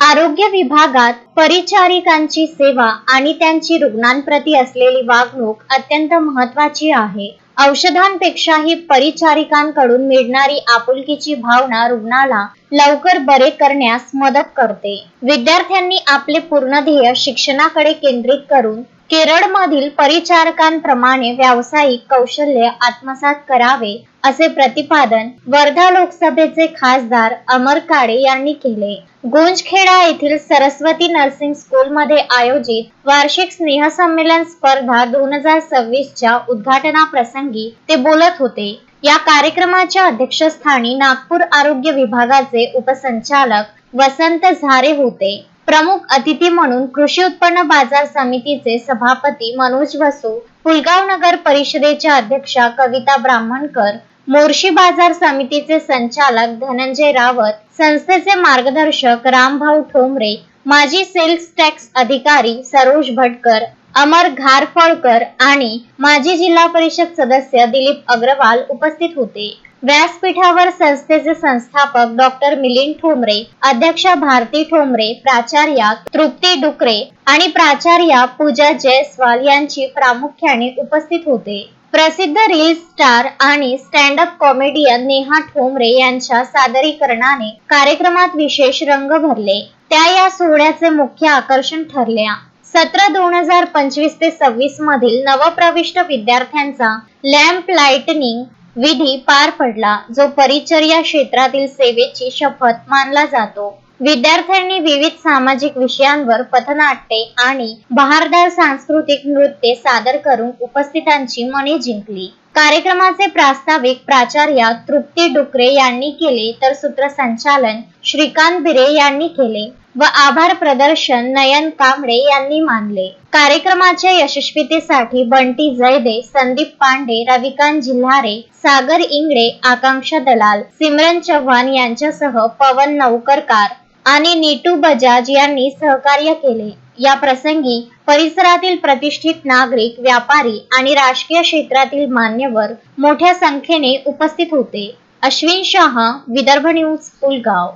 आरोग्य विभागात परिचारिकांची सेवा आणि त्यांची रुग्णांप्रती असलेली वागणूक अत्यंत महत्त्वाची आहे. औषधांपेक्षाही परिचारिकांकडून मिळणारी आपुलकीची भावना रुग्णाला लवकर बरे करण्यास मदत करते. विद्यार्थ्यांनी आपले पूर्ण ध्येय शिक्षणाकडे केंद्रित करून केरळमधील परिचारकांप्रमाणे व्यावसायिक कौशल्य आत्मसात करावे, असे प्रतिपादन वर्धा लोकसभेचे खासदार अमर काळे यांनी केले. गुंजखेडा येथील सरस्वती नर्सिंग स्कूलमध्ये आयोजित वार्षिक स्नेहसंमेलन स्पर्धा 2026च्या उद्घाटनाप्रसंगी ते बोलत होते. या कार्यक्रमाच्या अध्यक्षस्थानी नागपूर आरोग्य विभागाचे उपसंचालक वसंत झारे होते. प्रमुख अतिथी म्हणून कृषी उत्पन्न बाजार समितीचे सभापती मनोज वसू, पुलगाव नगर परिषदेच्या अध्यक्षा कविता ब्राह्मणकर, मोर्शी बाजार समितीचे संचालक धनंजय रावत, संस्थेचे मार्गदर्शक रामभाऊ ठोंबरे, माजी सेल्स टॅक्स अधिकारी सरोज भटकर, अमर घारफळकर आणि माजी जिल्हा परिषद सदस्य दिलीप अग्रवाल उपस्थित होते. व्यासपीठावर संस्थेचे संस्थापक डॉक्टर मिलिंद ठोंबरे, अध्यक्षा भारती ठोंबरे, प्राचार्या तृप्ती डुकरे आणि प्राचार्या पूजा जयस्वाल यांची प्रामुख्याने उपस्थित होते. प्रसिद्ध रील स्टार आणि stand up comedian Neha Thombare यांच्या सादरीकरणाने कार्यक्रमात विशेष रंग भरले. त्या या सोहळ्याचे मुख्य आकर्षण ठरल्या. सत्र 2025 ते 26 मधील नवप्रविष्ट विद्यार्थ्यांचा लॅम्प लाइटनिंग विधी पार पडला, जो परिचर्या क्षेत्रातील सेवेची शपथ मानला जातो. विद्यार्थ्यांनी विविध सामाजिक विषयांवर पथनाट्ये आणि बहारदार सांस्कृतिक नृत्ये सादर करून उपस्थितांची मने जिंकली. कार्यक्रमाचे प्रास्ताविक प्राचार्या तृप्ती डुकरे यांनी केले, तर सूत्रसंचालन श्रीकांत बिरे यांनी केले व आभार प्रदर्शन नयन कांबळे यांनी मानले. कार्यक्रमाच्या यशस्वीतेसाठी बंटी जयदे, संदीप पांडे, रविकांत जिल्हारे, सागर इंगळे, आकांक्षा दलाल, सिमरन चव्हाण यांच्यासह पवन नौकरकार आणि नीटू बजाज यांनी सहकार्य केले. या प्रसंगी परिसरातील प्रतिष्ठित नागरिक, व्यापारी आणि राजकीय क्षेत्रातील मान्यवर मोठ्या संख्येने उपस्थित होते. अश्विन शाह, विदर्भ न्यूज, पुलगाव.